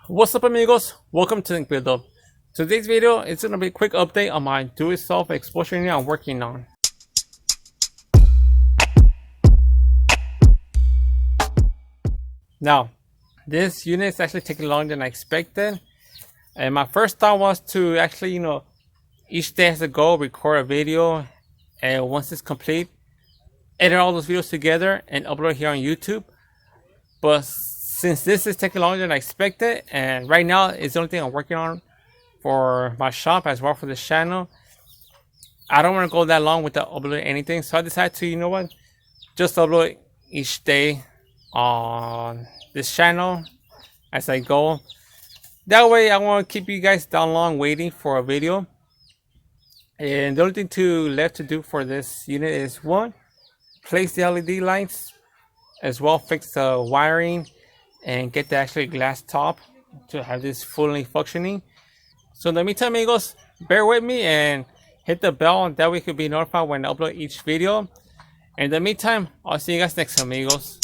What's up, amigos? Welcome to Ink Build Up. Today's video is going to be a quick update on my do-it-self exposure unit I'm working on. Now, this unit is actually taking longer than I expected, and my first thought was to actually, each day has to go record a video, and once it's complete, edit all those videos together and upload it here on YouTube. But since this is taking longer than I expected, and right now it's the only thing I'm working on for my shop as well for this channel, I don't want to go that long without uploading anything. So I decided to, just upload each day on this channel as I go. That way I won't keep you guys down long waiting for a video. And the only thing left to do for this unit is one, place the LED lights, as well fix the wiring and get the actual glass top to have this fully functioning. So in the meantime, amigos, bear with me and hit the bell, that way you can be notified when I upload each video. In the meantime, I'll see you guys next time, amigos.